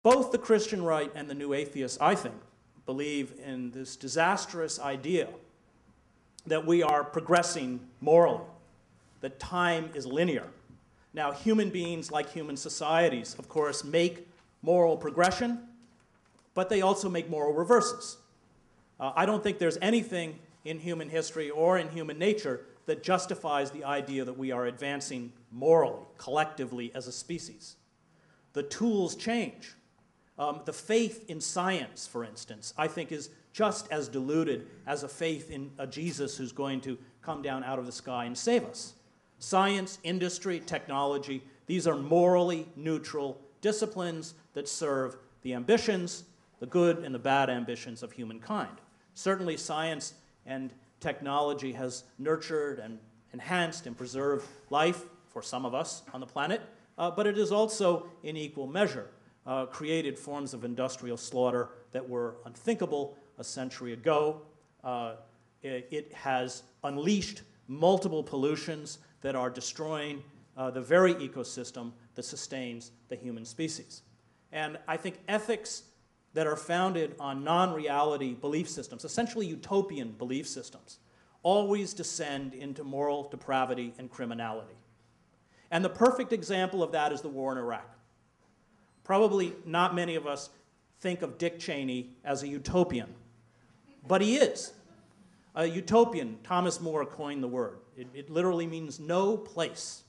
Both the Christian right and the new atheists, I think, believe in this disastrous idea that we are progressing morally, that time is linear. Now, human beings, like human societies, of course, make moral progression, but they also make moral reverses. I don't think there's anything in human history or in human nature that justifies the idea that we are advancing morally, collectively as a species. The tools change. The faith in science, for instance, I think is just as diluted as a faith in a Jesus who's going to come down out of the sky and save us. Science, industry, technology, these are morally neutral disciplines that serve the ambitions, the good and the bad ambitions of humankind. Certainly science and technology has nurtured and enhanced and preserved life for some of us on the planet, but it has also, in equal measure, created forms of industrial slaughter that were unthinkable a century ago. It has unleashed multiple pollutions that are destroying the very ecosystem that sustains the human species. And I think ethics that are founded on non-reality belief systems, essentially utopian belief systems, always descend into moral depravity and criminality. And the perfect example of that is the war in Iraq. Probably not many of us think of Dick Cheney as a utopian, but he is. A utopian, Thomas More coined the word. It literally means no place.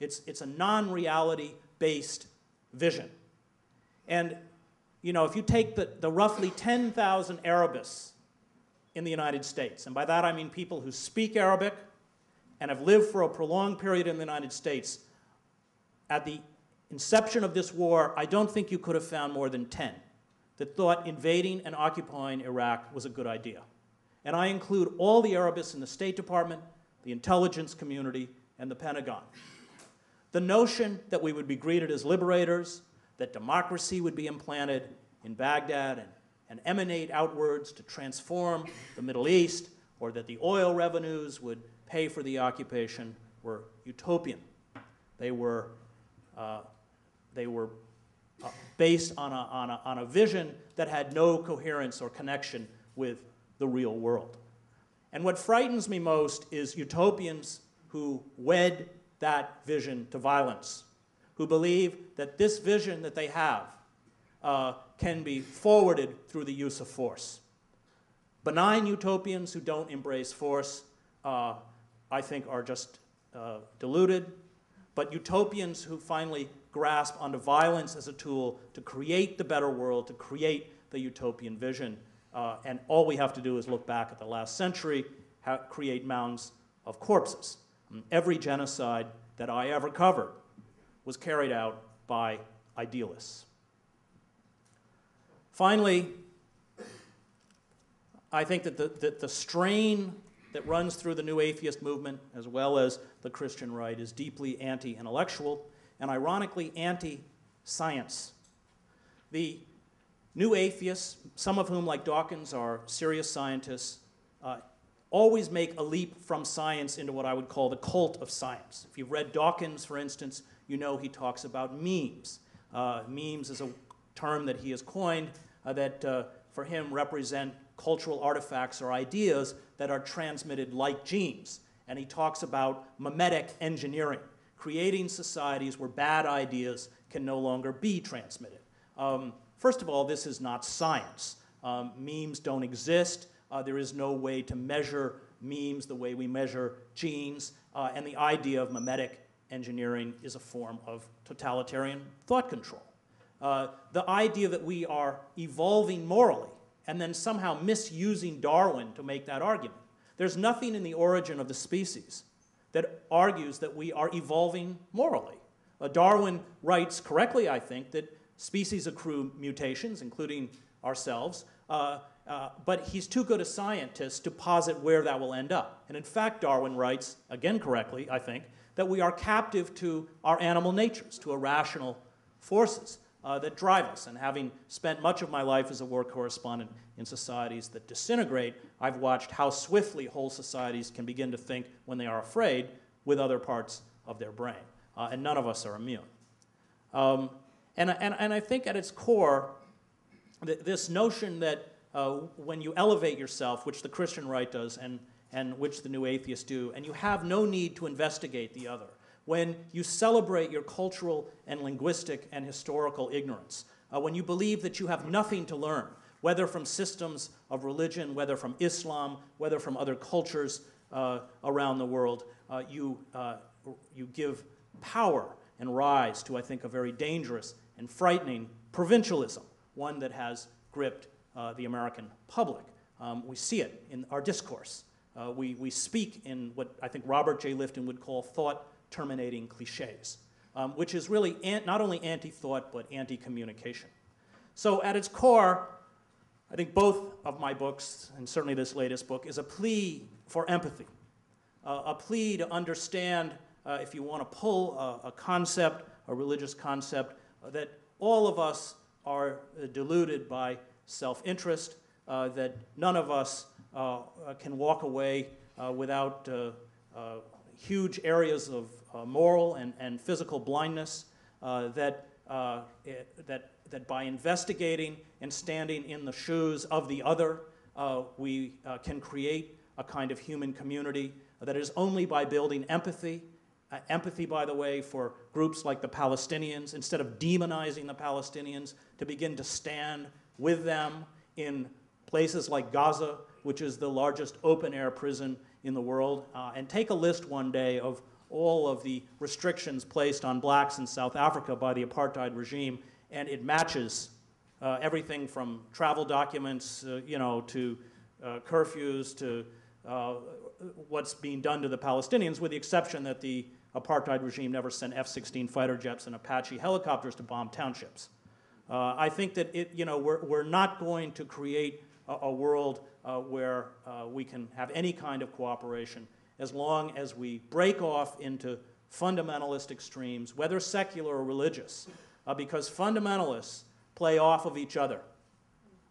It's a non-reality based vision. And you know, if you take the roughly 10,000 Arabists in the United States, and by that I mean people who speak Arabic and have lived for a prolonged period in the United States, at the inception of this war, I don't think you could have found more than 10 that thought invading and occupying Iraq was a good idea. And I include all the Arabists in the State Department, the intelligence community, and the Pentagon. The notion that we would be greeted as liberators, that democracy would be implanted in Baghdad and emanate outwards to transform the Middle East, or that the oil revenues would pay for the occupation, were utopian. They were based on a vision that had no coherence or connection with the real world. And what frightens me most is utopians who wed that vision to violence, who believe that this vision that they have can be forwarded through the use of force. Benign utopians who don't embrace force, I think, are just deluded. But utopians who finally grasp onto violence as a tool to create the better world, to create the utopian vision, and all we have to do is look back at the last century, create mounds of corpses. Every genocide that I ever covered was carried out by idealists. Finally, I think that the strain that runs through the new atheist movement, as well as the Christian right, is deeply anti-intellectual and ironically anti-science. The new atheists, some of whom, like Dawkins, are serious scientists, always make a leap from science into what I would call the cult of science. If you've read Dawkins, for instance, you know he talks about memes. Memes is a term that he has coined that for him represent cultural artifacts or ideas that are transmitted like genes. And he talks about mimetic engineering, creating societies where bad ideas can no longer be transmitted. First of all, this is not science. Memes don't exist. There is no way to measure memes the way we measure genes. And the idea of mimetic engineering is a form of totalitarian thought control. The idea that we are evolving morally and then somehow misusing Darwin to make that argument. There's nothing in the origin of the species that argues that we are evolving morally. Darwin writes correctly, I think, that species accrue mutations, including ourselves, but he's too good a scientist to posit where that will end up. And in fact, Darwin writes, again correctly, I think, that we are captive to our animal natures, to irrational forces that drive us. And having spent much of my life as a war correspondent in societies that disintegrate, I've watched how swiftly whole societies can begin to think when they are afraid with other parts of their brain. And none of us are immune. And I think at its core, this notion that when you elevate yourself, which the Christian right does and which the new atheists do, and you have no need to investigate the other, when you celebrate your cultural and linguistic and historical ignorance, when you believe that you have nothing to learn, whether from systems of religion, whether from Islam, whether from other cultures around the world, you give power and rise to, I think, a very dangerous and frightening provincialism, one that has gripped the American public. We see it in our discourse. We speak in what I think Robert J. Lifton would call thought-terminating cliches, which is really not only anti-thought, but anti-communication. So at its core, I think both of my books, and certainly this latest book, is a plea for empathy, a plea to understand, if you want to pull a concept, a religious concept, that all of us are deluded by self-interest, that none of us can walk away without huge areas of moral and physical blindness, that by investigating and standing in the shoes of the other, we can create a kind of human community that is only by building empathy. Empathy, by the way, for groups like the Palestinians, instead of demonizing the Palestinians, to begin to stand with them in places like Gaza, which is the largest open-air prison in the world, and take a list one day of all of the restrictions placed on blacks in South Africa by the apartheid regime, and it matches everything from travel documents, to curfews, to what's being done to the Palestinians, with the exception that the apartheid regime never sent F-16 fighter jets and Apache helicopters to bomb townships. I think that we're not going to create a world where we can have any kind of cooperation as long as we break off into fundamentalist extremes, whether secular or religious, because fundamentalists play off of each other.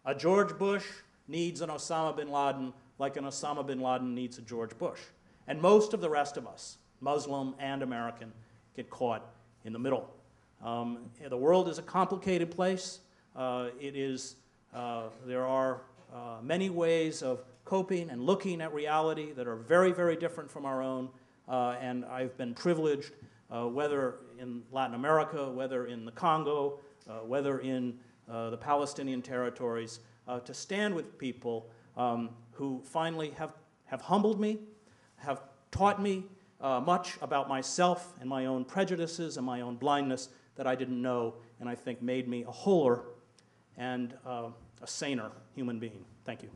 A George Bush needs an Osama bin Laden like an Osama bin Laden needs a George Bush. And most of the rest of us, Muslim and American, get caught in the middle. The world is a complicated place. There are many ways of coping and looking at reality that are very, very different from our own. And I've been privileged, whether in Latin America, whether in the Congo, whether in the Palestinian territories, to stand with people who finally have humbled me, have taught me much about myself and my own prejudices and my own blindness that I didn't know, and I think made me a wholer and a saner human being. Thank you.